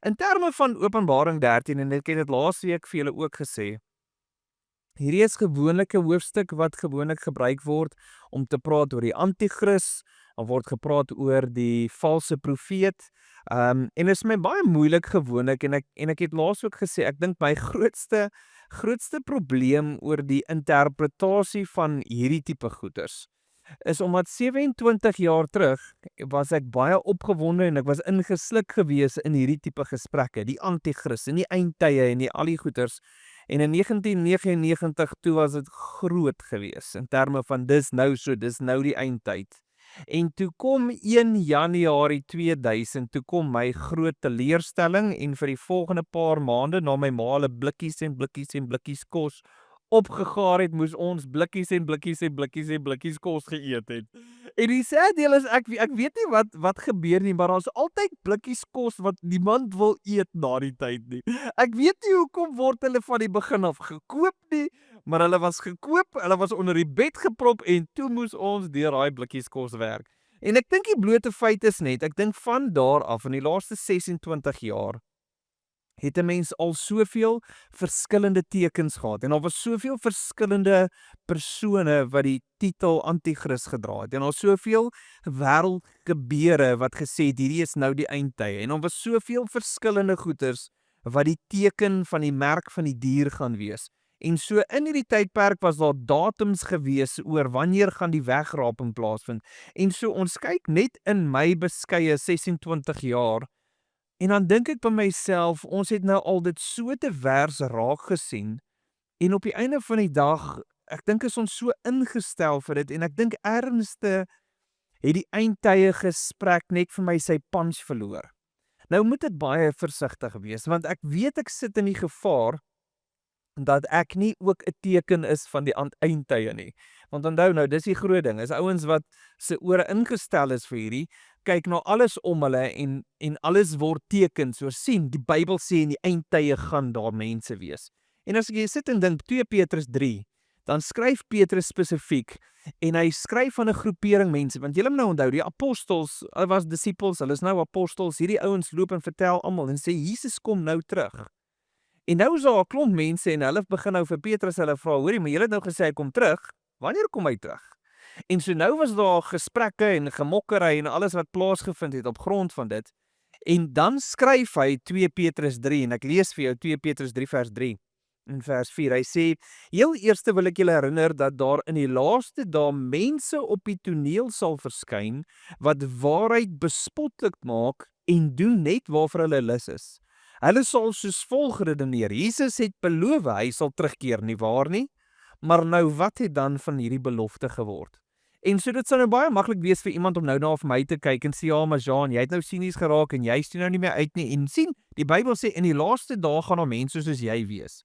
In terme van Openbaring 13, en ek het dit laasweek vir julle ook gesê, hierdie is gewoonlik 'n hoofstuk wat gewoonlik gebruik word om te praat oor die anti-kris, of word gepraat oor die valse profeet. En is my baie moeilik gewoonlik, en ek het laas ook gesê, ek dink my grootste probleem oor die interpretasie van hierdie tipe goeters is omdat 27 jaar terug was ek baie opgewonde en ek was ingesluk gewees in hierdie tipe gesprekke, die anti-kris en die eindtye en die al die goeters. En in 1999 toe was dit groot gewees in terme van dis nou die eindtyd. En toe kom 1 Januarie 2000, toe kom my groot teleurstelling en vir die volgende paar maande na my ma hulle blikkies en blikkies en blikkies kos opgegaar het, moes ons blikkies en blikkies en blikkies en blikkies kos geëet het. En die sad deel is ek weet nie wat gebeur nie, maar daar's altyd blikkies kos wat niemand wil eet na die tyd nie. Ek weet nie hoekom word hulle van die begin af gekoop nie, maar hulle was gekoop, hulle was onder die bed geprop en toe moes ons deur daai blikkies kos werk. En ek dink die blote feit is net, ek dink van daar af in die laaste 26 jaar het 'n mens al soveel verskillende tekens gehad en daar was soveel verskillende persone wat die titel anti-kris gedra het en daar was soveel wêreldgebeure wat gesê het hierdie is nou die eindtye en daar was soveel verskillende goeters wat die teken van die merk van die dier gaan wees. En so in hierdie tydperk was daar datums gewees oor wanneer gaan die wegraping plaasvind. En so ons kyk net in my beskeie 26 jaar en dan dink ek by myself, ons het nou al dit so te vers raak gesien en op die einde van die dag, ek dink is ons so ingestel vir dit en ek dink ernstig het die eindtye gesprek net vir my sy punch verloor. Nou moet dit baie versigtig wees, want ek weet ek sit in die gevaar dat ek nie ook 'n teken is van die eindtye nie. Want onthou nou, dis die groot ding, is ouens wat se ore ingestel is vir hierdie, kyk na alles om hulle en alles word tekens, so sien, die Bybel sê in die eindtye gaan daar mense wees. En as jy sit en dink 2 Petrus 3, dan skryf Petrus spesifiek en hy skryf van 'n groepering mense, want julle moet nou onthou, die apostels, hulle was disippels, hulle is nou apostels, hierdie ouens loop en vertel almal en sê Jesus kom nou terug. En nou is daar 'n klomp mense en hulle begin nou vir Petrus hulle vra, hoorie, maar julle het nou gesê hy kom terug. Wanneer kom hy terug? En so nou was daar gesprekke en gemokkery en alles wat plaasgevind het op grond van dit. En dan skryf hy 2 Petrus 3 en ek lees vir jou 2 Petrus 3 vers 3 en vers 4. Hy sê: "Heel eerste wil ek julle herinner dat daar in die laaste dae mense op die toneel sal verskyn wat waarheid bespotlik maak en doen net waarvoor hulle lus is. Hulle sal soos volg redeneer: Jesus het beloof hy sal terugkeer, nie waar nie? Maar nou wat het dan van hierdie belofte geword?" En so dit sou nou baie maklik wees vir iemand om nou na vir my te kyk en sê, ja, maar Jean, jy het nou sinies geraak en jy steun nou nie meer uit nie. En sien, die Bybel sê in die laaste dae gaan daar mense soos jy wees.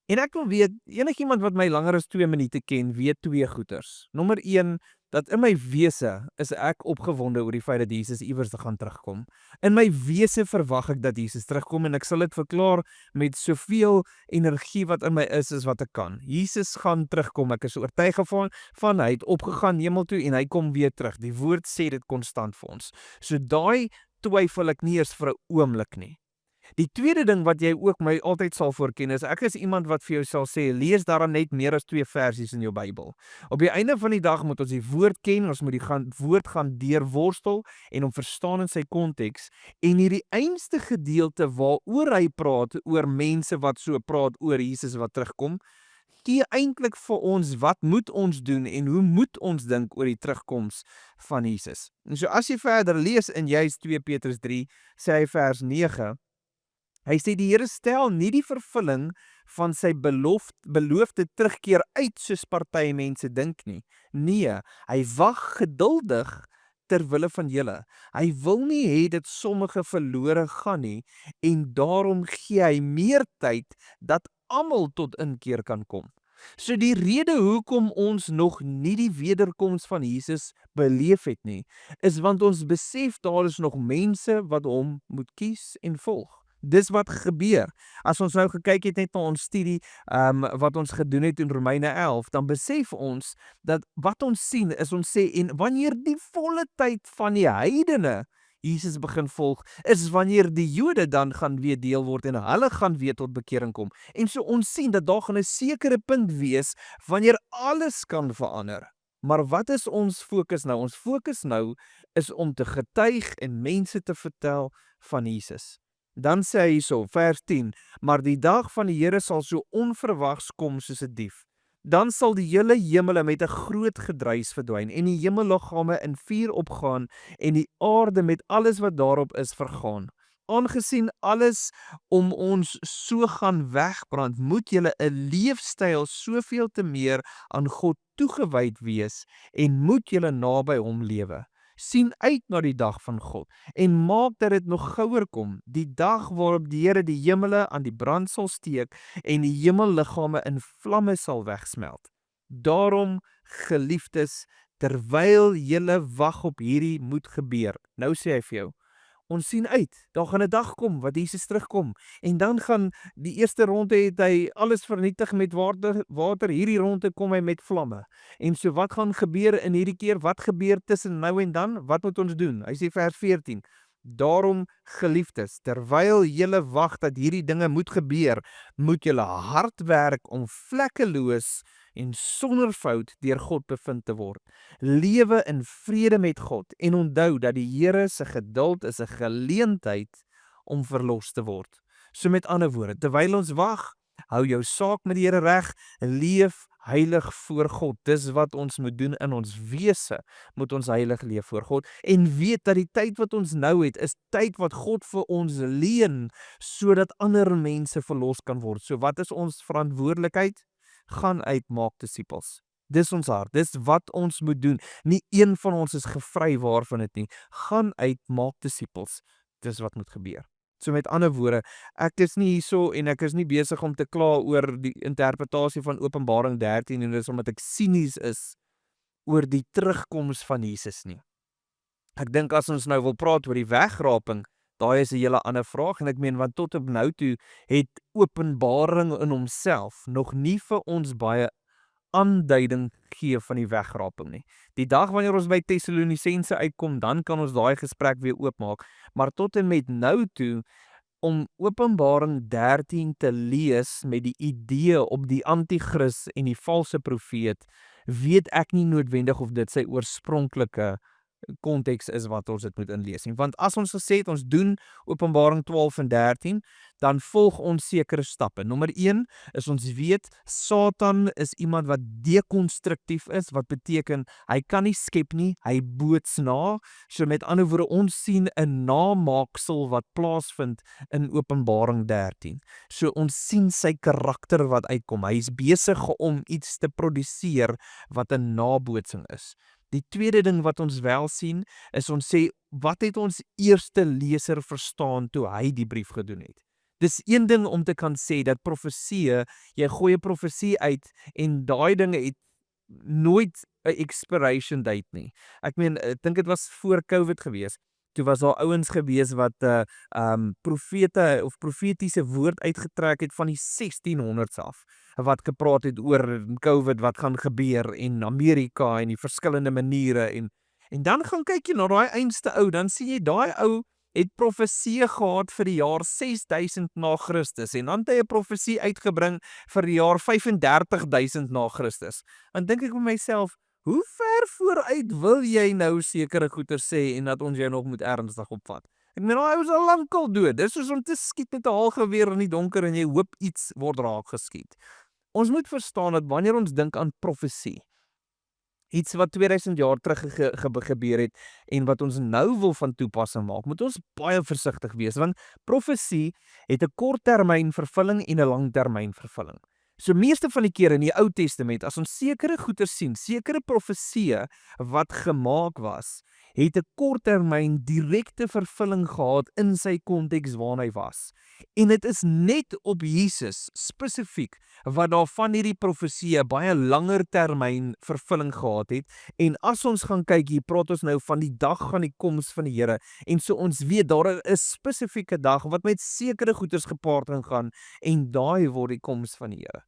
En ek wil weet, enigiemand wat my langer as 2 minute ken, weet 2 goeters. Nommer 1, dat in my wese is ek opgewonde oor die feit dat Jesus iewers gaan terugkom. In my wese verwag ek dat Jesus terugkom en ek sal dit verklaar met soveel energie wat in my is wat ek kan. Jesus gaan terugkom, ek is oortuig van hy het opgegaan hemel toe en hy kom weer terug. Die woord sê dit konstant vir ons. So daai twyfel ek nie eers vir 'n oomblik nie. Die tweede ding wat jy ook my altyd sal voorken is, ek is iemand wat vir jou sal sê, lees daarom net meer as 2 versies in jou Bybel. Op die einde van die dag moet ons die woord ken, ons moet die woord gaan deurworstel en hom verstaan in sy konteks. En hierdie einste gedeelte waaroor hy praat, oor mense wat so praat oor Jesus wat terugkom, gee eintlik vir ons wat moet ons doen en hoe moet ons dink oor die terugkoms van Jesus. En so as jy verder lees in juis 2 Petrus 3, sê hy vers 9, hy sê die Here stel nie die vervulling van sy beloofde terugkeer uit soos party mense dink nie. Nee, hy wag geduldig ter wille van julle. Hy wil nie hê dat sommige verlore gaan nie en daarom gee hy meer tyd dat almal tot inkeer kan kom. So die rede hoekom ons nog nie die wederkoms van Jesus beleef het nie, is want ons besef daar is nog mense wat hom moet kies en volg. Dis wat gebeur. As ons nou gekyk het net na ons studie wat ons gedoen het in Romeine 11, dan besef ons dat wat ons sien is ons sê en wanneer die volle tyd van die heidene Jesus begin volg, is wanneer die Jode dan gaan weer deel word en hulle gaan weer tot bekering kom. En so ons sien dat daar gaan 'n sekere punt wees wanneer alles kan verander. Maar wat is ons fokus nou? Ons fokus nou is om te getuig en mense te vertel van Jesus. Dan sê hy hierso, vers 10, maar die dag van die Here sal so onverwags kom soos 'n dief. Dan sal die hele hemele met 'n groot gedruis verdwyn en die hemelliggame in vuur opgaan en die aarde met alles wat daarop is vergaan. Aangesien alles om ons so gaan wegbrand, moet julle 'n leefstyl soveel te meer aan God toegewyd wees en moet julle naby hom lewe. Sien uit na die dag van God en maak dat dit nog gouer kom, die dag waarop die Here die hemele aan die brand sal steek en die hemelliggame in vlamme sal wegsmelt. Daarom, geliefdes, terwyl julle wag op hierdie moet gebeur. Nou sê hy vir jou, ons sien uit, daar gaan 'n dag kom wat Jesus terugkom en dan gaan die eerste ronde het hy alles vernietig met water, hierdie ronde kom hy met vlamme. En so wat gaan gebeur in hierdie keer? Wat gebeur tussen nou en dan? Wat moet ons doen? Hy sê vers 14, daarom geliefdes, terwyl julle wag dat hierdie dinge moet gebeur, moet julle hard werk om vlekkeloos en sonder fout deur God bevind te word. Lewe in vrede met God en onthou dat die Here se geduld is 'n geleentheid om verlos te word. So met ander woorde, terwyl ons wag, hou jou saak met die Here reg, leef heilig voor God. Dis wat ons moet doen in ons wese, moet ons heilig leef voor God en weet dat die tyd wat ons nou het, is tyd wat God vir ons leen, sodat ander mense verlos kan word. So wat is ons verantwoordelikheid? Gaan uit, maak disippels. Dis ons hart, dis wat ons moet doen. Nie een van ons is gevry waarvan dit nie. Gaan uit, maak disippels. Dis wat moet gebeur. So met ander woorde, ek is nie hierso en ek is nie besig om te kla oor die interpretasie van Openbaring 13 en dis omdat ek sinies is oor die terugkoms van Jesus nie. Ek dink as ons nou wil praat oor die wegraping, daai is 'n hele ander vraag en ek meen want tot op nou toe het Openbaring in homself nog nie vir ons baie aanduiding gee van die wegraping nie. Die dag wanneer ons by Tessalonisense uitkom, dan kan ons daai gesprek weer oopmaak, maar tot en met nou toe om Openbaring 13 te lees met die idee op die anti-kris en die valse profeet, weet ek nie noodwendig of dit sy oorspronklike konteks is wat ons dit moet inlees nie. Want as ons gesê het, ons doen Openbaring 12 en 13, dan volg ons sekere stappe. Nommer 1 is ons weet, Satan is iemand wat dekonstruktief is, wat beteken, hy kan nie skep nie, hy boots na. So met ander woorde, ons sien 'n namaaksel wat plaasvind in Openbaring 13. So ons sien sy karakter wat uitkom. Hy is besig om iets te produseer wat 'n nabootsing is. Die tweede ding wat ons wel sien, is ons sê, wat het ons eerste leser verstaan toe hy die brief gedoen het? Dis een ding om te kan sê dat profesie, jy gooi 'n profesie uit en daai dinge het nooit 'n expiration date nie. Ek meen, ek dink dit was voor COVID gewees. Toe was daar ouens gewees wat profete of profetiese woord uitgetrek het van die 1600s af, wat gepraat het oor COVID wat gaan gebeur en Amerika en die verskillende maniere en dan gaan kyk jy na daai einste ou, dan sien jy daai ou het profesie gehad vir die jaar 6000 na Christus en dan het hy 'n profesie uitgebring vir die jaar 35000 na Christus. Dan dink ek vir myself, hoe ver vooruit wil jy nou sekere goeie sê en dat ons jou nog moet ernstig opvat? Ek meen, hy was al lankal dood. Dis soos om te skiet met 'n haalgeweer in die donker en jy hoop iets word raak geskiet. Ons moet verstaan dat wanneer ons dink aan profesie, iets wat 2000 jaar terug gebeur het en wat ons nou wil van toepassing maak, moet ons baie versigtig wees, want profesie het 'n korttermyn vervulling en 'n langtermyn vervulling. So meeste van die kere in die Ou Testament, as ons sekere goeie sien, sekere profesieë wat gemaak was, het 'n korttermyn direkte vervulling gehad in sy konteks waarna hy was. En dit is net op Jesus spesifiek wat daar van hierdie profesieë baie langer termyn vervulling gehad het. En as ons gaan kyk, hier praat ons nou van die dag van die koms van die Here. En so ons weet daar is 'n spesifieke dag wat met sekere goeders gepaard gaan en daai word die koms van die Here.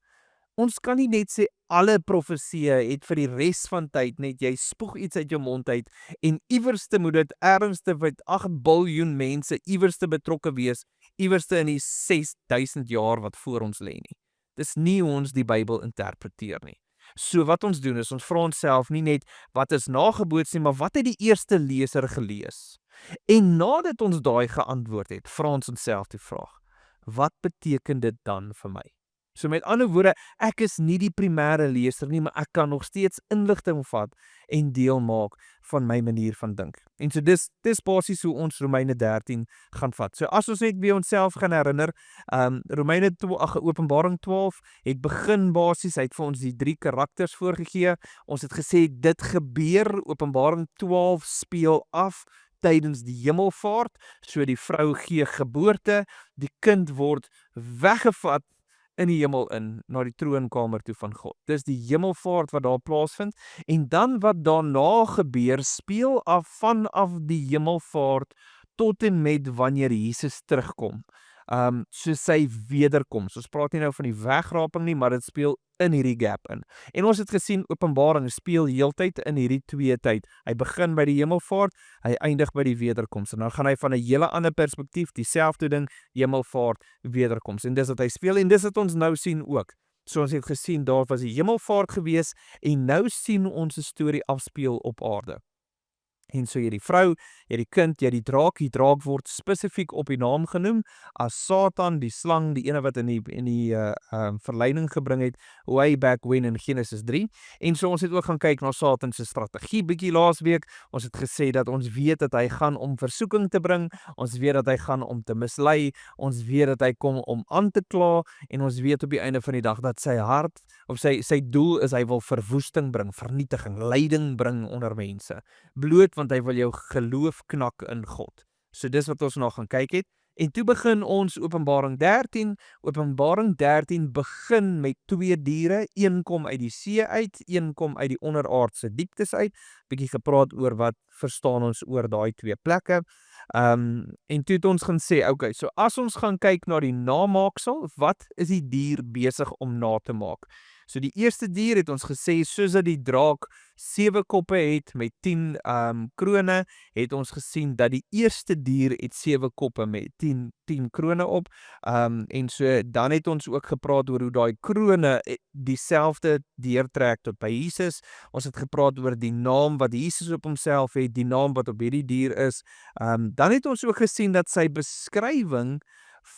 Ons kan nie net sê alle profesieë het vir die res van tyd net jy spoeg iets uit jou mond uit en iewerste moet dit ernstig met 8 biljoen mense iewerste betrokke wees, iewerste in die 6000 jaar wat voor ons lê nie. Dis nie hoe ons die Bybel interpreteer nie. So wat ons doen is ons vra onsself nie net wat is nageboots nie, maar wat het die eerste leser gelees? En nadat ons daai geantwoord het, vra ons onsself die vraag: wat beteken dit dan vir my? So met ander woorde, ek is nie die primêre leser nie, maar ek kan nog steeds inligting vat en deel maak van my manier van dink. En so dis basies hoe ons Romeine 13 gaan vat. So as ons net weer onsself gaan herinner, Openbaring 12 het begin basies, hy het vir ons die 3 karakters voorgegee. Ons het gesê dit gebeur, Openbaring 12 speel af tydens die hemelvaart, so die vrou gee geboorte, die kind word weggevat in die hemel in, na die troonkamer toe van God. Dis die hemelvaart wat daar plaasvind, en dan wat daarna gebeur, speel af vanaf die hemelvaart tot en met wanneer Jesus terugkom. So sy wederkoms. Ons praat nie nou van die wegraping nie, maar dit speel in hierdie gap in. En ons het gesien, Openbaring speel heeltyd in hierdie 2 tyd. Hy begin by die hemelvaart, hy eindig by die wederkoms. En dan gaan hy van 'n hele ander perspektief, dieselfde ding, hemelvaart, wederkoms. En dis wat hy speel, en dis wat ons nou sien ook. So ons het gesien, daar was die hemelvaart gewees, en nou sien ons 'n storie afspeel op aarde. En so jy die vrou, jy die kind, jy die draak word spesifiek op die naam genoem as Satan, die slang, die ene wat in die verleiding gebring het, way back when in Genesis 3. En so ons het ook gaan kyk na Satan se strategie bietjie laasweek. Ons het gesê dat ons weet dat hy gaan om versoeking te bring, ons weet dat hy gaan om te mislei, ons weet dat hy kom om aan te kla, en ons weet op die einde van die dag dat sy hart, of sy doel is hy wil verwoesting bring, vernietiging, lyding bring onder mense. Bloot want hy wil jou geloof knak in God. So dis wat ons nog gaan kyk het. En toe begin ons Openbaring 13. Openbaring 13 begin met 2 diere. Een kom uit die see uit, een kom uit die onderaardse dieptes uit. Bietjie gepraat oor wat verstaan ons oor daai 2 plekke. En toe het ons gaan sê, okay, so as ons gaan kyk na die namaaksel, wat is die dier besig om na te maak? So die eerste dier het ons gesê, soos dat die draak 7 koppe het met 10 krone, het ons gesien dat die eerste dier het 7 koppe met 10 krone op. En so dan het ons ook gepraat oor hoe daai krone dieselfde deurtrek tot by Jesus. Ons het gepraat oor die naam wat Jesus op homself het, die naam wat op hierdie dier is. Dan het ons ook gesien dat sy beskrywing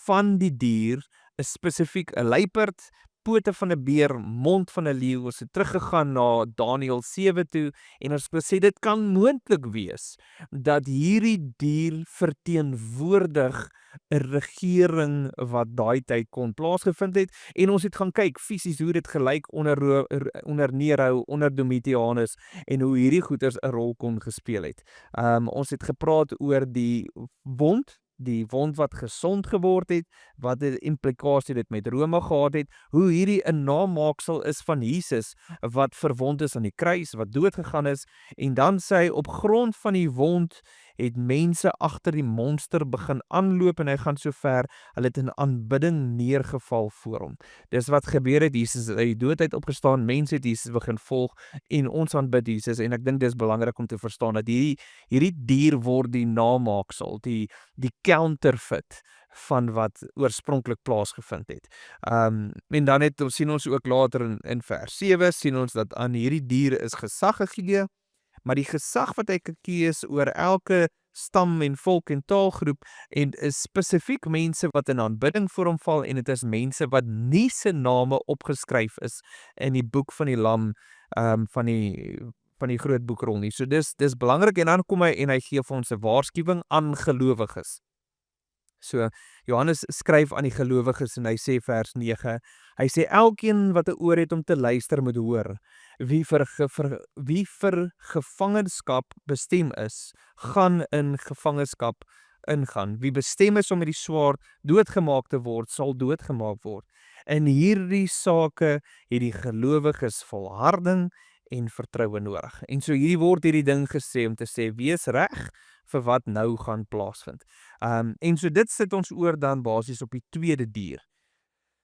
van die dier is spesifiek 'n luiperd, pote van 'n beer, mond van 'n leeu. Ons het teruggegaan na Daniël 7 toe, en ons het gesê dit kan moontlik wees dat hierdie dier verteenwoordig 'n regering wat daai tyd kon plaasgevind het, en ons het gaan kyk fisies hoe dit gelyk onder Nero, onder Domitianus, en hoe hierdie goeters 'n rol kon gespeel het. Ons het gepraat oor die wond wat gesond geword het, wat die implikasie dit met Rome gehad het, hoe hierdie 'n namaaksel is van Jesus, wat verwond is aan die kruis, wat dood gegaan is, en dan sê hy, op grond van die wond het mense agter die monster begin aanloop, en hy gaan so ver, hulle het in aanbidding neergeval voor hom. Dis wat gebeur het, Jesus het uit die dood uit opgestaan, mense het Jesus begin volg, en ons aanbid Jesus, en ek dink dis belangrik om te verstaan, dat hierdie dier word die namaaksel, die counterfeit van wat oorspronklik plaasgevind het. En dan sien ons ook later in vers 7, sien ons dat aan hierdie dier is gesag gegee, maar die gesag wat hy kan kies oor elke stam en volk en taalgroep, en is spesifiek mense wat in aanbidding voor hom val, en dit is mense wat nie se name opgeskryf is in die boek van die lam, van die groot boekrol nie. So dis belangrik, en dan kom hy en hy gee vir ons 'n waarskuwing aan gelowiges. So Johannes skryf aan die gelowiges, en hy sê vers 9, hy sê elkeen wat 'n oor het om te luister moet hoor. Wie vir gevangenskap bestem is, gaan in gevangenskap ingaan. Wie bestem is om met die swaard doodgemaak te word, sal doodgemaak word. In hierdie sake het die gelowiges volharding en vertroue nodig. En so word hierdie ding gesê om te sê, wees reg vir wat nou gaan plaasvind. En so dit sit ons oor dan basies op die tweede dier.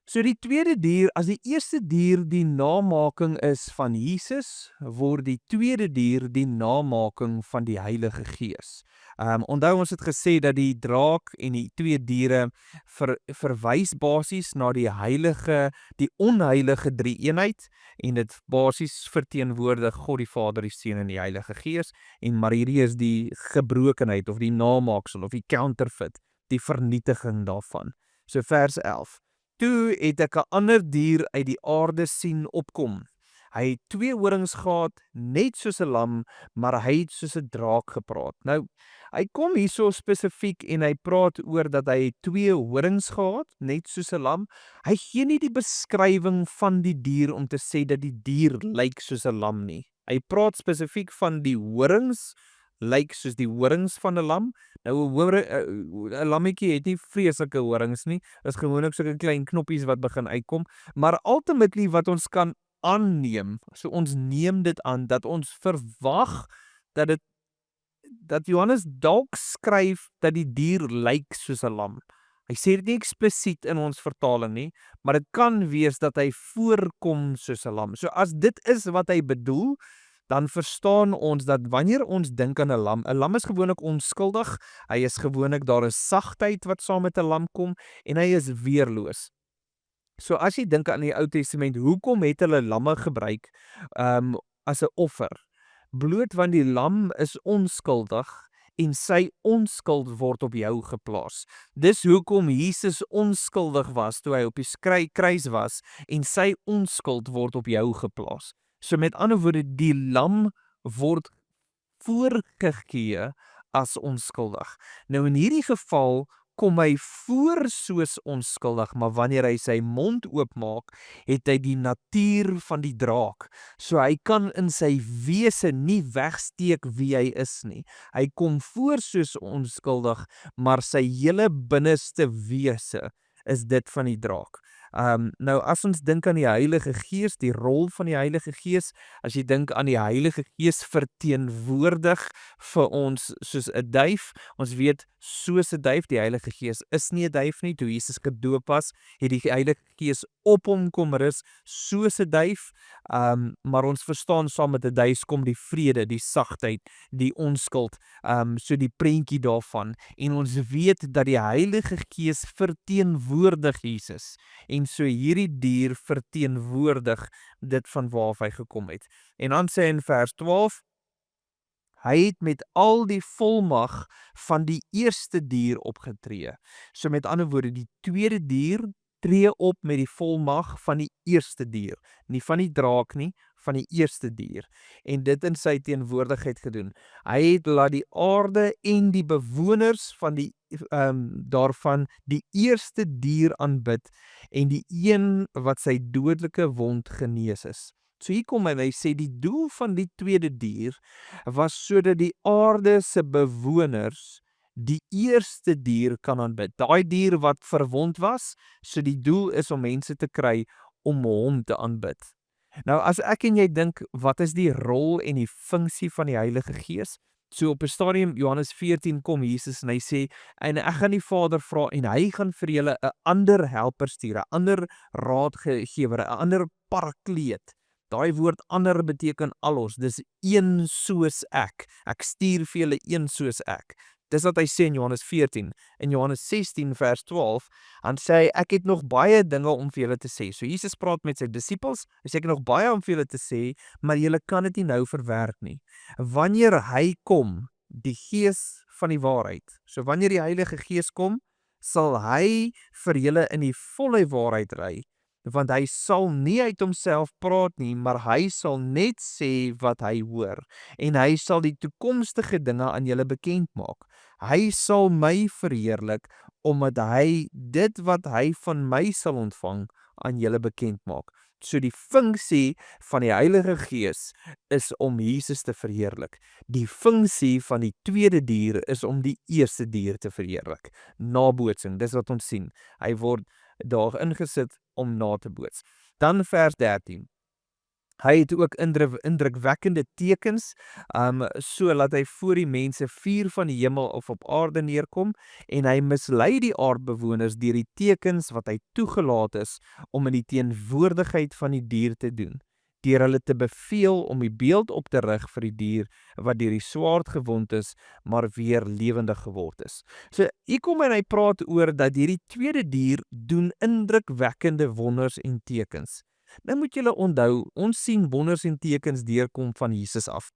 So die tweede dier, as die eerste dier die namaking is van Jesus, word die tweede dier die namaking van die Heilige Gees. Onthou ons het gesê dat die draak en die twee diere verwys basies na die heilige, die onheilige drie-eenheid, en dit basies verteenwoordig God die Vader, die Seun en die Heilige Gees, en maar hierdie is die gebrokenheid of die namaaksel of die counterfeit, die vernietiging daarvan. So vers 11. Toe het ek 'n ander dier uit die aarde sien opkom. Hy het 2 horings gehad, net soos 'n lam, maar hy het soos 'n draak gepraat. Nou, hy kom hierso spesifiek en hy praat oor dat hy 2 horings gehad, net soos 'n lam. Hy gee nie die beskrywing van die dier om te sê dat die dier lyk soos 'n lam nie. Hy praat spesifiek van die horings, lyk soos die horings van 'n lam. Nou 'n lammetjie het nie vreeslike horings nie. Dit is gewoonlik sulke klein knoppies wat begin uitkom, maar ultimately wat ons kan aanneem, so ons neem dit aan dat ons verwag dat Johannes dalk skryf dat die dier lyk soos 'n lam. Hy sê dit nie eksplisiet in ons vertaling nie, maar dit kan wees dat hy voorkom soos 'n lam. So as dit is wat hy bedoel, dan verstaan ons dat wanneer ons dink aan 'n lam is gewoonlik onskuldig, hy is gewoonlik, daar is sagtheid wat saam met 'n lam kom, en hy is weerloos. So as jy dink aan die Ou Testament, hoekom het hulle lamme gebruik as 'n offer? Bloot want die lam is onskuldig en sy onskuld word op jou geplaas. Dis hoekom Jesus onskuldig was toe hy op die kruis was, en sy onskuld word op jou geplaas. So met ander woorde, die lam word voorgegee as onskuldig. Nou in hierdie geval kom hy voor soos onskuldig, maar wanneer hy sy mond oopmaak, het hy die natuur van die draak. So hy kan in sy wese nie wegsteek wie hy is nie. Hy kom voor soos onskuldig, maar sy hele binneste wese is dit van die draak. Nou as ons dink aan die Heilige Gees, die rol van die Heilige Gees, as jy dink aan die Heilige Gees verteenwoordig vir ons soos 'n duif, ons weet soos 'n duif, die Heilige Gees is nie 'n duif nie. Toe Jesus gedoop was, het die Heilige Gees op hom kom rus soos 'n duif, maar ons verstaan saam met 'n duif kom die vrede, die sagtheid, die onskuld, so die prentjie daarvan, en ons weet dat die Heilige Gees verteenwoordig Jesus, en so hierdie dier verteenwoordig dit van waar hy gekom het. En dan sê in vers 12, hy het met al die volmag van die eerste dier opgetree. So met ander woorde, die tweede dier tree op met die volmag van die eerste dier. Nie van die draak nie, van die eerste dier. En dit in sy teenwoordigheid gedoen. Hy het laat die aarde en die bewoners van die daarvan die eerste dier aanbid, en die een wat sy dodelike wond genees is. So hier kom hy sê die doel van die tweede dier was sodat die aarde se bewoners die eerste dier kan aanbid. Daai dier wat verwond was, so die doel is om mense te kry om hom te aanbid. Nou as ek en jy dink, wat is die rol en die funksie van die Heilige Gees? So op 'n stadium, Johannes 14, kom Jesus en hy sê, en ek gaan die Vader vra en hy gaan vir julle 'n ander helper stuur, 'n ander raadgewer, 'n ander parakleet. Daai woord ander beteken allos, dis een soos ek. Ek stuur vir julle een soos ek. Dis wat hy sê in Johannes 14. In Johannes 16 vers 12, dan sê hy, ek het nog baie dinge om vir julle te sê. So Jesus praat met sy disippels, hy sê ek het nog baie om vir julle te sê, maar julle kan dit nie nou verwerk nie. Wanneer hy kom, die Gees van die waarheid, so wanneer die Heilige Gees kom, sal hy vir julle in die volle waarheid lei, want hy sal nie uit homself praat nie, maar hy sal net sê wat hy hoor, en hy sal die toekomstige dinge aan julle bekend maak. Hy sal my verheerlik, omdat hy dit wat hy van my sal ontvang, aan julle bekend maak. So die funksie van die Heilige Gees is om Jesus te verheerlik. Die funksie van die tweede dier is om die eerste dier te verheerlik. Nabootsing, dis wat ons sien. Hy word daar ingesit om na te boots. Dan vers 13. Hy het ook indrukwekkende tekens, so laat hy voor die mense vuur van die hemel of op aarde neerkom, en hy mislei die aardbewoners deur die tekens wat hy toegelaat is om in die teenwoordigheid van die dier te doen, deur hulle te beveel om die beeld op te rig vir die dier wat deur die swaard gewond is, maar weer lewendig geword is. So hier kom hy praat oor dat hierdie tweede dier doen indrukwekkende wonders en tekens. Nou moet julle onthou, ons sien wonders en tekens deurkom van Jesus af.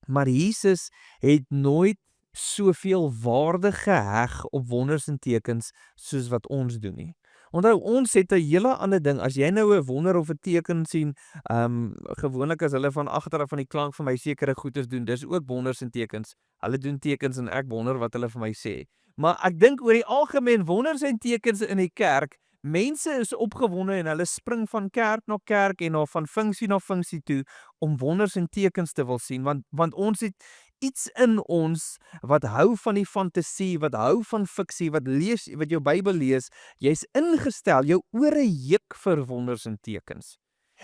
Maar Jesus het nooit soveel waarde geheg op wonders en tekens soos wat ons doen nie. Onthou, ons het 'n hele ander ding. As jy nou 'n wonder of 'n teken sien, gewoonlik as hulle van agter af van die klank vir my sekere goedes doen, dis ook wonders en tekens. Hulle doen tekens en ek wonder wat hulle vir my sê. Maar ek dink oor die algemeen wonders en tekens in die kerk, mense is opgewonde en hulle spring van kerk na kerk en van funksie na funksie toe om wonders en tekens te wil sien, want ons het iets in ons wat hou van die fantasie, wat hou van fiksie, wat jou Bybel lees, jy's ingestel, jou ore juk vir wonders en tekens.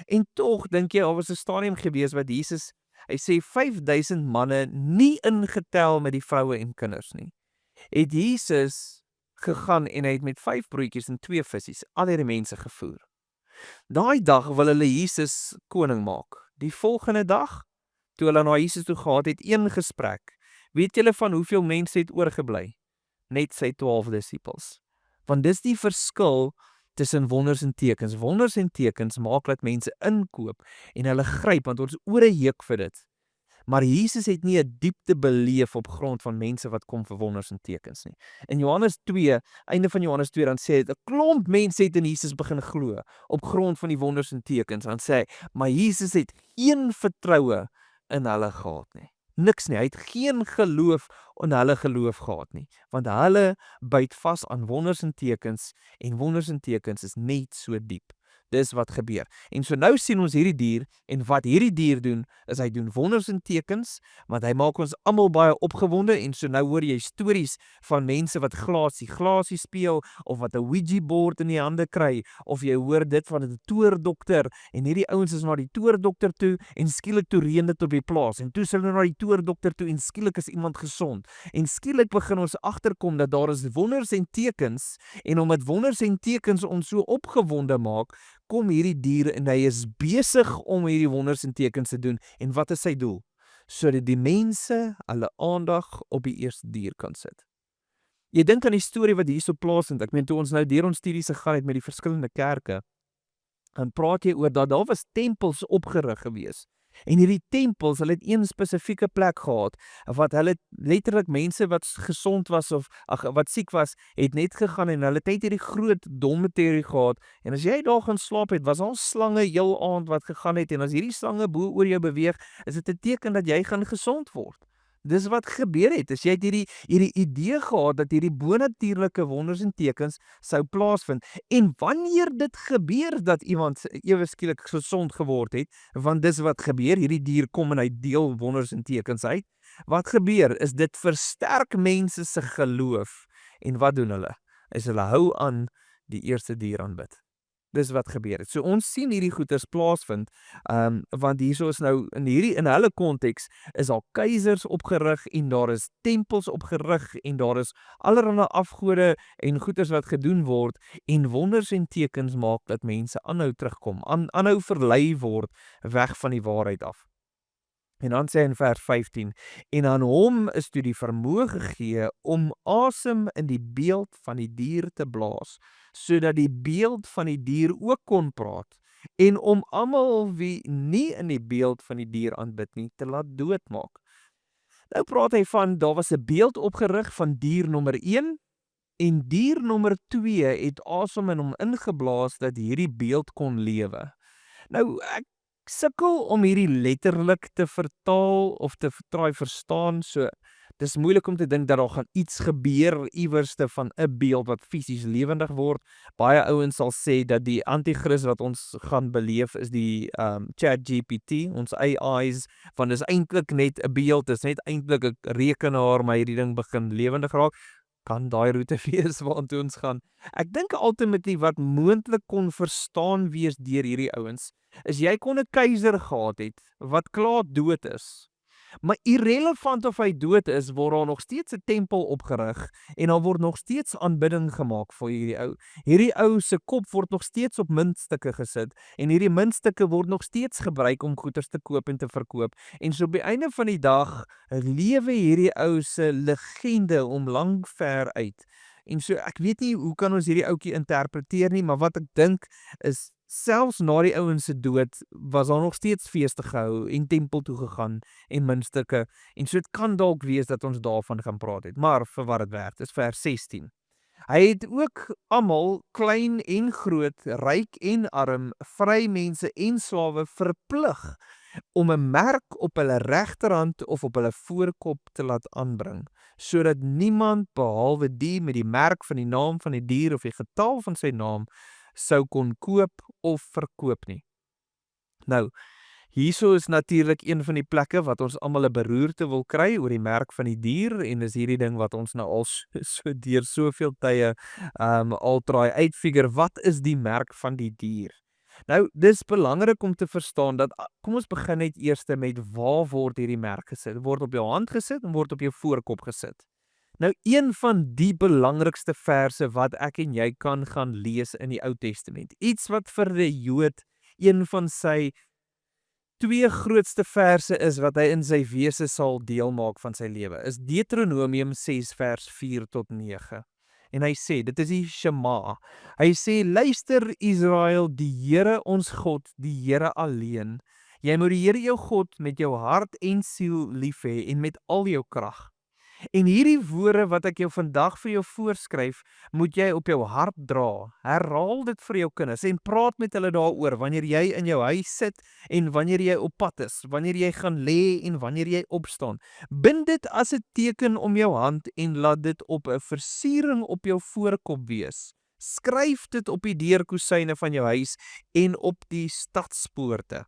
En tog dink jy, daar was 'n stadium gewees wat Jesus, hy sê 5000 manne, nie ingetel met die vroue en kinders nie, het Jesus gegaan en hy het met 5 broodjies en 2 visse al hierdie mense gevoer. Daai dag wil hulle Jesus koning maak. Die volgende dag, toe hulle na Jesus toe gehad het, een gesprek. Weet julle van hoeveel mense het oorgebly? Net sy 12 disippels. Want dis die verskil tussen wonders en tekens. Wonders en tekens maak dat mense inkoop en hulle gryp, want ons ore juk vir dit. Maar Jesus het nie 'n diepte beleef op grond van mense wat kom vir wonders en tekens nie. In Johannes 2, einde van Johannes 2, dan sê hy, 'n klomp mense het in Jesus begin glo op grond van die wonders en tekens. Dan sê hy, maar Jesus het geen vertroue in hulle gehad nie. Niks nie, hy het geen geloof in hulle geloof gehad nie, want hulle byt vas aan wonders en wonders en tekens is net so diep. Dis wat gebeur. En so nou sien ons hierdie dier, en wat hierdie dier doen, is hy doen wonders en tekens, want hy maak ons almal baie opgewonde, en so nou hoor jy stories van mense wat glasie speel, of wat 'n Ouija board in die hande kry, of jy hoor dit van 'n toordokter, en hierdie ouens is na die toordokter toe, en skielik toe reën dit op die plaas, en toe is hulle na die toordokter toe, en skielik is iemand gesond, en skielik begin ons agterkom dat daar is wonders en tekens, en omdat wonders en tekens ons so opgewonde maak, kom hierdie dier en hy is besig om hierdie wonders en tekens te doen. En wat is sy doel? Sodat die mense hulle aandag op die eerste dier kan sit. Jy dink aan die storie wat hierso plaasvind. Ek meen, toe ons nou deur ons studies gegaan het met die verskillende kerke, dan praat jy oor dat daar was tempels opgerig gewees. En hierdie tempels, hulle het een spesifieke plek gehad, wat hulle letterlik mense wat gesond was of wat siek was, het net gegaan en hulle het net hierdie groot dormitory gehad, en as jy daar gaan slaap het, was al slange heel aand wat gegaan het, en as hierdie slange bo oor jou beweeg, is dit 'n teken dat jy gaan gesond word. Dis wat gebeur het, as jy het hierdie idee gehad dat hierdie bonatuurlike wonders en tekens sou plaasvind, en wanneer dit gebeur dat iemand ewe skielik gesond geword het, want dis wat gebeur, hierdie dier kom en hy deel wonders en tekens uit, wat gebeur, is dit versterk mense se geloof, en wat doen hulle? Is hulle hou aan die eerste dier aanbid. Dis wat gebeur het. So ons sien hierdie goeters plaasvind, want hierso is nou, in hulle konteks, is daar keisers opgerig, en daar is tempels opgerig, en daar is allerlei afgode, en goeters wat gedoen word, en wonders en tekens maak dat mense aanhou terugkom, aanhou verlei word, weg van die waarheid af. En dan sê hy in vers 15, en aan hom is toe die vermoë gegee om asem in die beeld van die dier te blaas, sodat die beeld van die dier ook kon praat, en om almal wie nie in die beeld van die dier aanbid nie, te laat doodmaak. Nou praat hy van, daar was 'n beeld opgerig van dier nommer 1, en dier nommer 2 het asem in hom ingeblaas dat hierdie beeld kon lewe. Nou, ek sukkel om hierdie letterlik te vertaal of te verstaan, so dis moeilik om te dink dat daar gaan iets gebeur iewerste van 'n beeld wat fisies lewendig word. Baie ouens sal sê dat die anti-kris wat ons gaan beleef is die ChatGPT, ons AI's, want dis eintlik net 'n beeld, dis net eintlik 'n rekenaar, maar hierdie ding begin lewendig raak. kan daai roete wees waartoe ons gaan. Ek dink ultimately wat moontlik kon verstaan wees deur hierdie ouens, is jy kon 'n keiser gehad het wat klaar dood is. Maar irrelevant of hy dood is, word daar nog steeds 'n tempel opgerig en daar word nog steeds aanbidding gemaak vir hierdie ou. Hierdie ou se kop word nog steeds op muntstukke gesit en hierdie muntstukke word nog steeds gebruik om goederes te koop en te verkoop. En so op die einde van die dag lewe hierdie ou se legende om lank ver uit. En so ek weet nie hoe kan ons hierdie ouetjie interpreteer nie, maar wat ek dink is selfs na die ouens se dood was daar nog steeds feeste gehou en tempel toe gegaan en muntstukke. En so dit kan dalk wees dat ons daarvan gaan praat het. Maar vir wat dit werd, is vers 16. Hy het ook almal, klein en groot, ryk en arm, vry mense en slawe verplig om 'n merk op hulle regterhand of op hulle voorkop te laat aanbring, sodat niemand behalwe die met die merk van die naam van die dier of die getal van sy naam sou kon koop of verkoop nie. Nou, hierso is natuurlik een van die plekke wat ons almal 'n beroerte wil kry oor die merk van die dier en is hierdie ding wat ons nou al so deur soveel tye al traai uitfigure, wat is die merk van die dier? Nou, dis belangrik om te verstaan dat kom ons begin net eers met waar word hierdie merk gesit? Word op jou hand gesit en word op jou voorkop gesit. Nou, een van die belangrikste verse wat ek en jy kan gaan lees in die Ou Testament, iets wat vir die Jood een van sy 2 grootste verse is wat hy in sy wese sal deel maak van sy lewe, is Deuteronomium 6 vers 4 tot 9. En hy sê, dit is die Shema. Hy sê, luister Israel, die Here ons God, die Here alleen. Jy moet die Here jou God met jou hart en siel lief hê en met al jou krag. En hierdie woorde wat ek jou vandag vir jou voorskryf, moet jy op jou hart dra. Herhaal dit vir jou kinders en praat met hulle daaroor wanneer jy in jou huis sit en wanneer jy op pad is, wanneer jy gaan lê en wanneer jy opstaan. Bind dit as 'n teken om jou hand en laat dit op 'n versiering op jou voorkop wees. Skryf dit op die deurkosyne van jou huis en op die stadspoorte.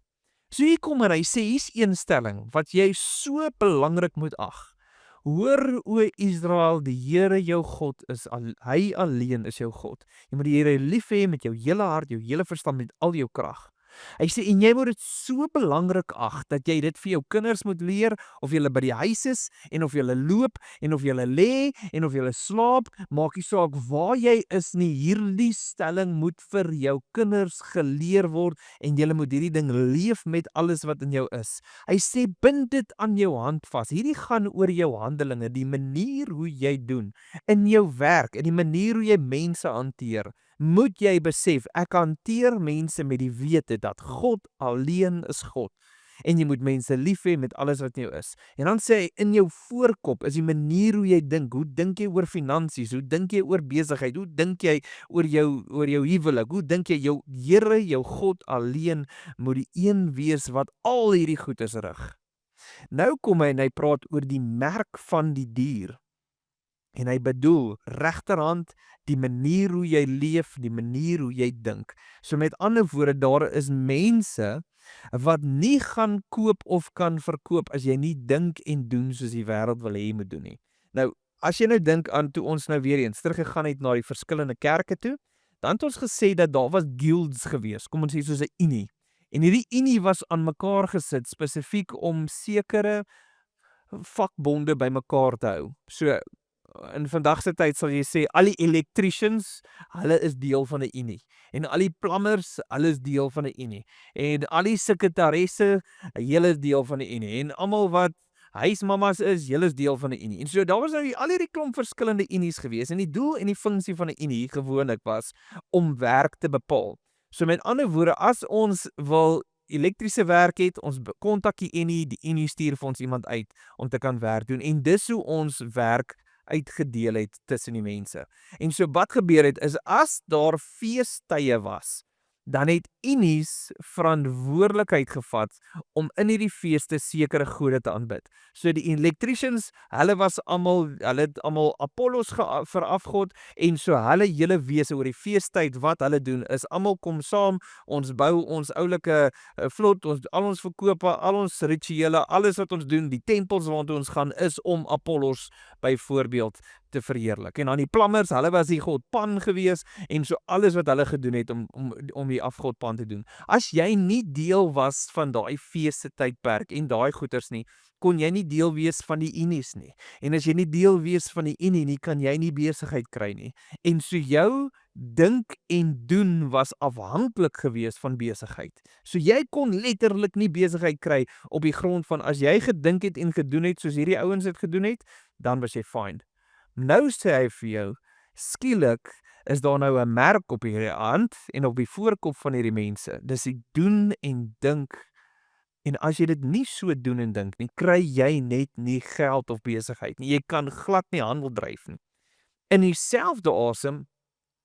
So hier kom hy sê, hier's een stelling wat jy so belangrik moet ag. Hoor o Israel, die Here jou God is hy alleen is jou God. Jy moet die Here lief hê met jou hele hart, jou hele verstand, met al jou krag. Hy sê, en jy moet dit so belangrik ag, dat jy dit vir jou kinders moet leer, of jy by die huis is, en of jy loop, en of jy lê, en of jy slaap, maak nie saak waar jy is nie, hierdie stelling moet vir jou kinders geleer word, en jy moet hierdie ding leef met alles wat in jou is. Hy sê, bind dit aan jou hand vas. Hierdie gaan oor jou handelinge, die manier hoe jy doen, in jou werk, in die manier hoe jy mense hanteer. Moet jy besef, ek hanteer mense met die wete dat God alleen is God. En jy moet mense lief hê met alles wat in jou is. En dan sê hy, in jou voorkop is die manier hoe jy dink. Hoe dink jy oor finansies? Hoe dink jy oor besigheid? Hoe dink jy oor jou huwelik? Hoe dink jy jou Here, jou God alleen moet die een wees wat al hierdie goedes rig? Nou kom hy en hy praat oor die merk van die dier. En hy bedoel, regterhand, die manier hoe jy leef, die manier hoe jy dink. So met ander woorde, daar is mense wat nie gaan koop of kan verkoop as jy nie dink en doen soos die wêreld wil hê jy moet doen nie. Nou, as jy nou dink aan toe ons nou weer eens teruggegaan het na die verskillende kerke toe, dan het ons gesê dat daar was guilds gewees, kom ons sê soos 'n unie. En hierdie unie was aan mekaar gesit spesifiek om sekere vakbonde bymekaar te hou. So in vandag se tyd sal jy sê al die electricians, hulle is deel van 'n unie. En al die plumbers, hulle is deel van 'n unie. En al die sekretaresse, hulle is deel van 'n unie. En almal wat huismamas is, julle is deel van 'n unie. En so daar was nou al hierdie klomp verskillende unies gewees. En die doel en die funksie van 'n unie gewoonlik was om werk te bepaal. So met ander woorde, as ons wil elektriese werk het, ons kontak die unie stuur vir ons iemand uit om te kan werk doen. En dis hoe ons werk uitgedeel het tussen die mense. En so wat gebeur het is, as daar feestye was, dan het unies verantwoordelikheid gevat om in hierdie feeste sekere gode te aanbid. So die electricians, hulle het almal Apollos verafgod, en so hulle hele wese oor die feestyd wat hulle doen, is almal kom saam, ons bou ons oulike vlot, al ons verkope, al ons rituele, alles wat ons doen, die tempels waartoe ons gaan, is om Apollos byvoorbeeld te verheerlik. En dan die plammers, hulle was die god Pan gewees en so alles wat hulle gedoen het om die afgod Pan te doen. As jy nie deel was van daai feeste tydperk en daai goeters nie, kon jy nie deel wees van die unies nie. En as jy nie deel wees van die unie nie, kan jy nie besigheid kry nie. En so jou dink en doen was afhanklik gewees van besigheid. So jy kon letterlik nie besigheid kry op die grond van as jy gedink het en gedoen het soos hierdie ouens het gedoen het, dan was jy fine. Nou sê hy vir jou, skielik is daar nou 'n merk op hierdie hand en op die voorkop van hierdie mense. Dis die doen en dink. En as jy dit nie so doen en dink nie, kry jy net nie geld of besigheid nie. Jy kan glad nie handel dryf nie. In dieselfde asem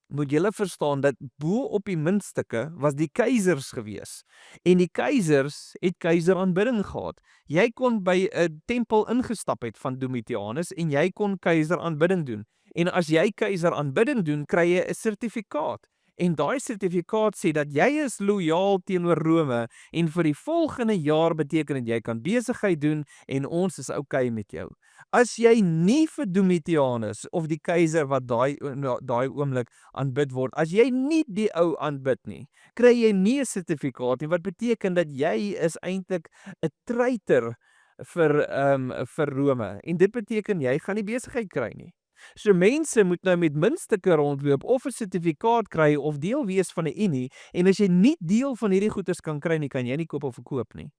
moet julle verstaan dat bo op die muntstukke was die keisers gewees. En die keisers het keiseraanbidding gehad. Jy kon by 'n tempel ingestap het van Domitianus en jy kon keiseraanbidding doen. En as jy keiseraanbidding doen, kry jy 'n sertifikaat. En daai sertifikaat sê dat jy is lojaal teenoor Rome en vir die volgende jaar beteken dat jy kan besigheid doen en ons is okay met jou. As jy nie vir Domitianus of die keiser wat daai oomblik aanbid word, as jy nie die ou aanbid nie, kry jy nie 'n sertifikaat nie, wat beteken dat jy is eintlik 'n traitor vir Rome. En dit beteken jy gaan nie besigheid kry nie. So mense moet nou met muntstukke rondloop of 'n sertifikaat kry of deel wees van 'n unie en as jy nie deel van hierdie goederes kan kry nie, kan jy nie koop of verkoop nie.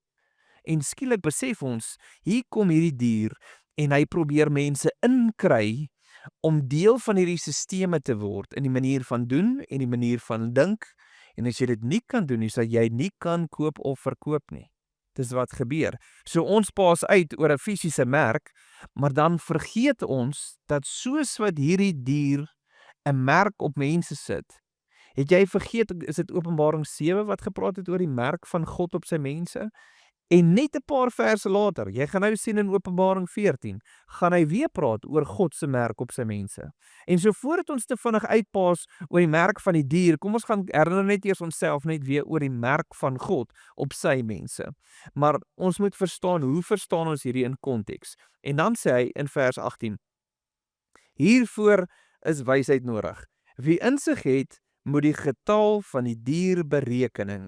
En skielik besef ons, hier kom hierdie dier en hy probeer mense inkry om deel van hierdie sisteme te word in die manier van doen en die manier van dink. En as jy dit nie kan doen nie, sal jy nie kan koop of verkoop nie. Dis wat gebeur. So ons paas uit oor 'n fisiese merk, maar dan vergeet ons dat soos wat hierdie dier 'n merk op mense sit, het jy vergeet, is dit Openbaring 7 wat gepraat het oor die merk van God op sy mense? En net 'n paar verse later, jy gaan nou sien in Openbaring 14, gaan hy weer praat oor God se merk op sy mense. En so voordat ons te vinnig uitpaas oor die merk van die dier, kom ons gaan herinner net eers onsself net weer oor die merk van God op sy mense. Maar ons moet verstaan, hoe verstaan ons hierdie in konteks? En dan sê hy in vers 18, hiervoor is wysheid nodig. Wie insig het, moet die getal van die dier bereken,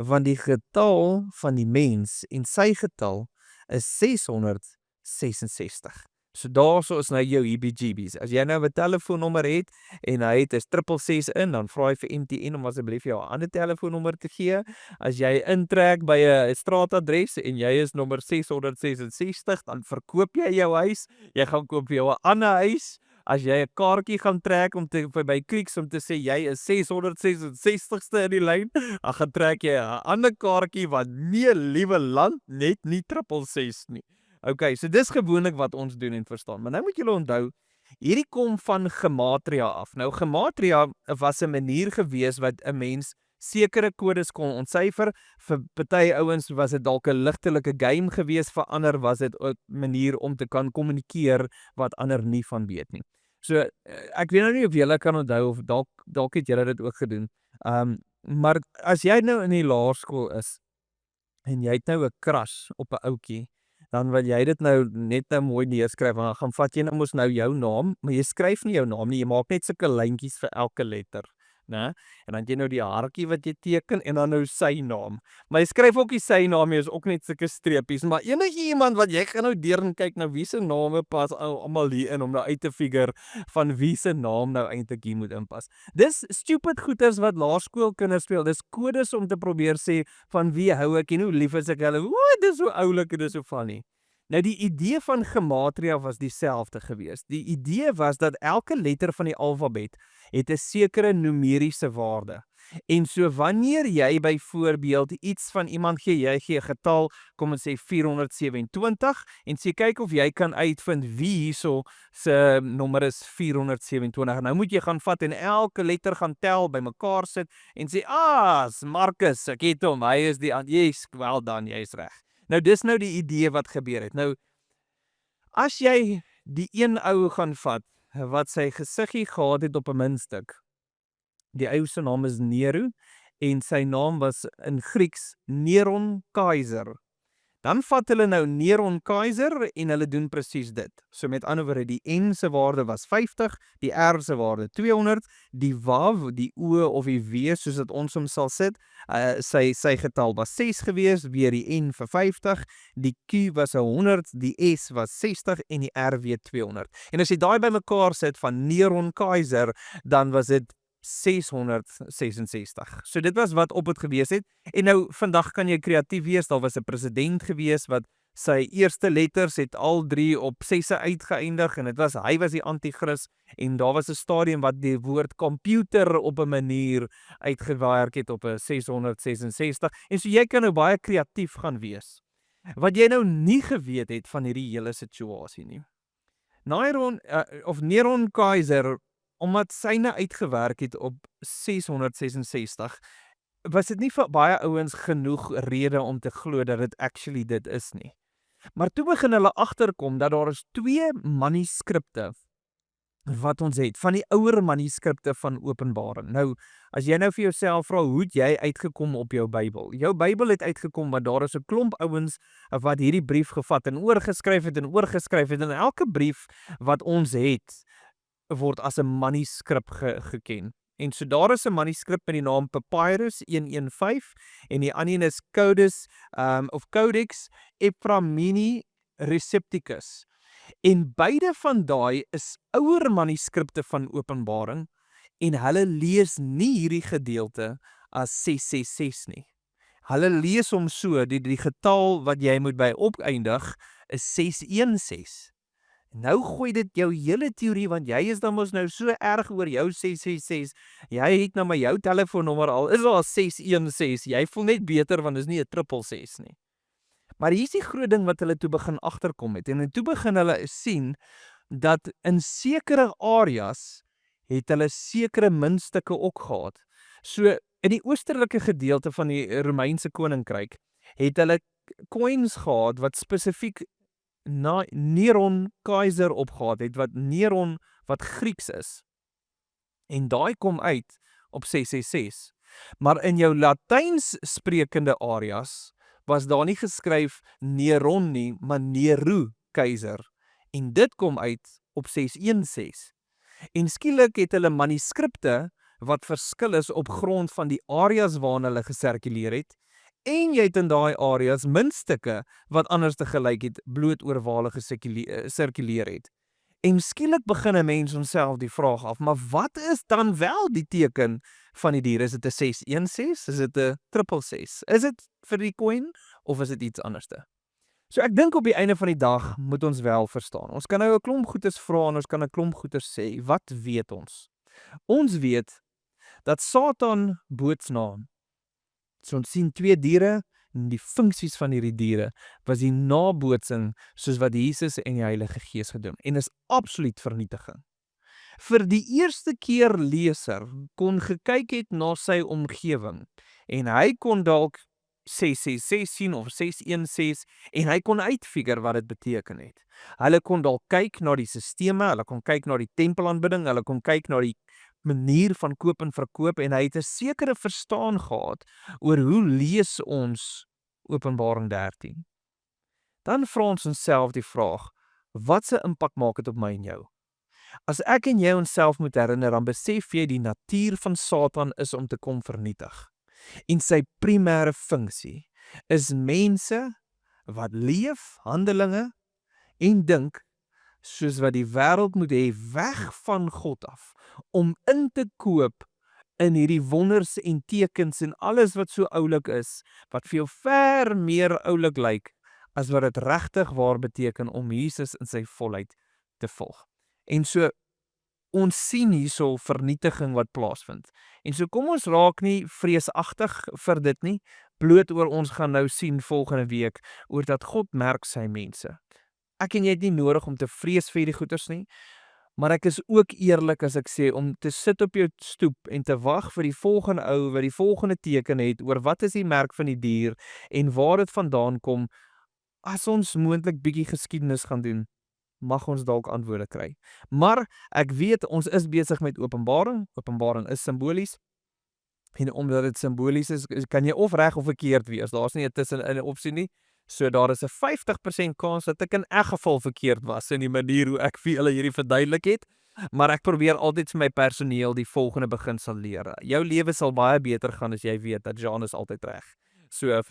want die getal van die mens en sy getal is 666. So daarso is nou jou heebie-jeebies. As jy nou 'n telefoonnommer het en hy het 'n 666 in, dan vra hy vir MTN om asseblief jou 'n ander telefoonnommer te gee. As jy intrek by 'n straatadres en jy is nommer 666, dan verkoop jy jou huis. Jy gaan koop vir jou 'n ander huis. As jy 'n kaartjie gaan trek om te by Clicks om te sê jy is 666ste in die lyn, dan gaan trek jy 'n ander kaartjie wat nee, liewe land, net nie 666 nie. Okay, so dis gewoonlik wat ons doen en verstaan. Maar nou moet julle onthou, hierdie kom van gematria af. Nou gematria was 'n manier gewees wat 'n mens sekere kodes kon ontsyfer. Vir party ouens was dit dalk 'n ligtelike game gewees, vir ander was dit 'n manier om te kan kommunikeer wat ander nie van weet nie. So ek weet nou nie of julle kan onthou of dalk het julle dit ook gedoen. Maar as jy nou in die laerskool is en jy het nou 'n crush op 'n ouetjie, dan wil jy dit nou net mooi neerskryf, want dan gaan vat jy nou mos nou jou naam, maar jy skryf nie jou naam nie, jy maak net sulke lyntjies vir elke letter, né? En dan het jy nou die hartjie wat jy teken en dan nou sy naam. Maar jy skryf ook nie sy naam nie, is ook net sulke streepies, maar enige iemand wat jy gaan nou deur en kyk nou wie se name pas almal hier in om nou uit te figure van wie se naam nou eintlik hier moet inpas. Dis stupid goeters wat laerskoolkinders speel. Dis kodes om te probeer sê van wie hou ek en hoe lief is ek hulle. O, dis so oulik en dis so funny. Nou die idee van gematria was dieselfde gewees. Die idee was dat elke letter van die alfabet het 'n sekere numeriese waarde. En so wanneer jy byvoorbeeld iets van iemand gee, jy gee 'n getal, kom ons sê 427 en sê kyk of jy kan uitvind wie hierso se nommer is 427. Nou moet jy gaan vat en elke letter gaan tel, bymekaar sit en sê, Marcus, ek het hom, hy is die yes, well done, jy is reg. Nou dis nou die idee wat gebeur het. Nou as jy die een ou gaan vat wat sy gesiggie gehad het op 'n muntstuk. Die ou se naam is Nero en sy naam was in Grieks Neron Kaiser. Dan vat hulle nou Neron Keiser en hulle doen presies dit. So met ander woorde, die N se waarde was 50, die R se waarde 200, die WAV, die O of die W soos dit ons hom sal sit, sy getal was 6 gewees, weer die N vir 50, die Q was 100, die S was 60 en die R weer 200. En as jy daai bymekaar sit van Neron Keiser, dan was dit 666. So dit was wat op het gewees het. En nou vandag kan jy kreatief wees, daar was 'n president gewees wat sy eerste letters het al 3 op 6 uitgeëindig en hy was die anti-kris en daar was 'n stadium wat die woord computer op 'n manier uitgewerk het op 'n 666 en so jy kan nou baie kreatief gaan wees. Wat jy nou nie geweet het van hierdie hele situasie nie. Neron Keiser, omdat syne uitgewerk het op 666, was dit nie vir baie ouens genoeg rede om te glo dat dit actually dit is nie. Maar toe begin hulle agterkom dat daar is 2 manuskripte wat ons het, van die ouer manuskripte van Openbaring. Nou, as jy nou vir jouself vra, hoe het jy uitgekom op jou Bybel? Jou Bybel het uitgekom want daar is 'n klomp ouens wat hierdie brief gevat en oorgeskryf het en elke brief wat ons het, word as 'n manuskrip geken. En so daar is 'n manuskrip met die naam Papyrus 115 en die ander een is Codex Ephraemi Recepticus. En beide van daai is ouer manuskripte van Openbaring en hulle lees nie hierdie gedeelte as 666 nie. Hulle lees hom so, die getal wat jy moet by opeindig is 616. Nou gooi dit jou hele teorie, want jy is dan mos nou so erg oor jou 666, jy het nou maar jou telefoonnommer al, is al 616, jy voel net beter want is nie 'n 666 nie. Maar hier is die groot ding wat hulle toe begin agterkom het, en toe begin hulle sien, dat in sekere areas, het hulle sekere muntstukke ook gehad. So, in die oosterlike gedeelte van die Romeinse koninkryk, het hulle coins gehad, wat spesifiek Neron Keiser opgehad het, wat Neron wat Grieks is. En daai kom uit op 666. Maar in jou Latyns sprekende areas was daar nie geskryf Neron nie, maar Nero Keiser. En dit kom uit op 616. En skielik het hulle manuskripte wat verskil is op grond van die areas waarin hulle gesirkuleer het. En jy het in daai areas muntstukke wat anders te gelyk het, bloot oor waar hulle gesirkuleer het. En skielik begin 'n mens homself die vraag af, maar wat is dan wel die teken van die dier? Is dit 'n 616? Is dit 'n 666? Is dit vir die coin of is dit iets anderste? So ek dink op die einde van die dag moet ons wel verstaan. Ons kan nou 'n klomp goeders vra en ons kan 'n klomp goeders sê. Wat weet ons? Ons weet dat Satan bootsnaam. So ons sien 2 diere en die funksies van hierdie diere was die nabootsing soos wat Jesus en die Heilige Gees gedoen en is absoluut vernietiging. Vir die eerste keer leser kon gekyk het na sy omgewing en hy kon dalk 666 sien of 616 en hy kon uitfigure wat dit beteken het. Hulle kon dalk kyk na die sisteme, hulle kon kyk na die tempelaanbidding, hulle kon kyk na die manier van koop en verkoop en hy het 'n sekere verstaan gehad oor hoe lees ons Openbaring 13. Dan vra ons onsself die vraag, wat se impak maak dit op my en jou? As ek en jy onsself moet herinner, dan besef jy die natuur van Satan is om te kom vernietig. En sy primêre funksie is mense wat leef, handelinge en dink soos wat die wêreld moet hê, weg van God af, om in te koop in hierdie wonders en tekens en alles wat so oulik is, wat vir jou ver meer oulik lyk, as wat dit regtig waar beteken om Jesus in sy volheid te volg. En so, ons sien hierso vernietiging wat plaasvind. En so kom ons raak nie vreesagtig vir dit nie, bloot oor ons gaan nou sien volgende week, oor dat God merk sy mense. Ek en jy het nie nodig om te vrees vir die goeters nie, maar ek is ook eerlik as ek sê, om te sit op jou stoep en te wag vir die volgende ou, wat die volgende teken het, oor wat is die merk van die dier, en waar dit vandaan kom, as ons moontlik bietjie geskiedenis gaan doen, mag ons dalk antwoorde kry. Maar ek weet, ons is besig met Openbaring, Openbaring is simbolies, en omdat dit simbolies is, kan jy of reg of verkeerd wees, daar is nie 'n tussen 'n opsie nie, So daar is 'n 50% kans dat ek in elk geval verkeerd was in die manier hoe ek vir julle hierdie verduidelik het, maar ek probeer altyd vir my personeel die volgende beginsel leer. Jou lewe sal baie beter gaan as jy weet dat Jean is altyd reg. So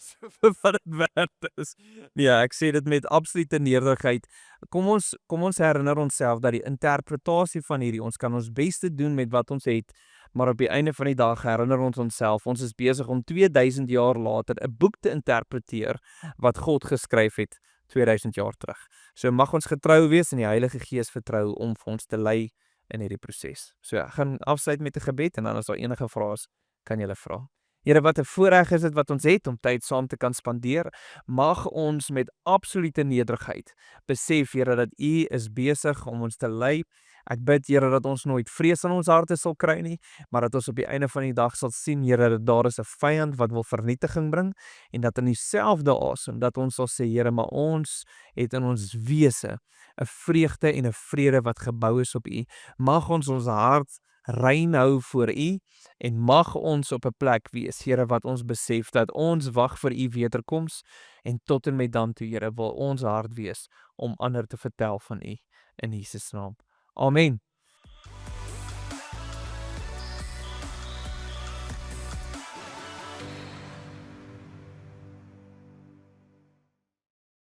so vir wat dit werd is. Ja, ek sê dit met absolute nederigheid. Kom ons herinner onsself dat die interpretasie van hierdie ons kan ons beste doen met wat ons het, maar op die einde van die dag herinner ons onsself, ons is besig om 2000 jaar later 'n boek te interpreteer wat God geskryf het 2000 jaar terug. So mag ons getrou wees en die Heilige Gees vertrou om vir ons te lei in hierdie proses. So ek gaan afsluit met 'n gebed en dan as daar enige vrae is, kan julle vra. Here, wat 'n voorreg is dit wat ons het om tyd saam te kan spandeer. Mag ons met absolute nederigheid besef, Here, dat U is besig om ons te lei. Ek bid, Here, dat ons nooit vrees in ons harte sal kry nie, maar dat ons op die einde van die dag sal sien, Here, dat daar is 'n vyand wat wil vernietiging bring en dat in dieselfde asem dat ons sal sê, Here, maar ons het in ons wese 'n vreugde en 'n vrede wat gebou is op U. Mag ons hart rein hou voor U en mag ons op 'n plek wees, Here, wat ons besef dat ons wag vir U wederkoms en tot en met dan toe, Here, wil ons hart wees om ander te vertel van U in Jesus naam. Amen.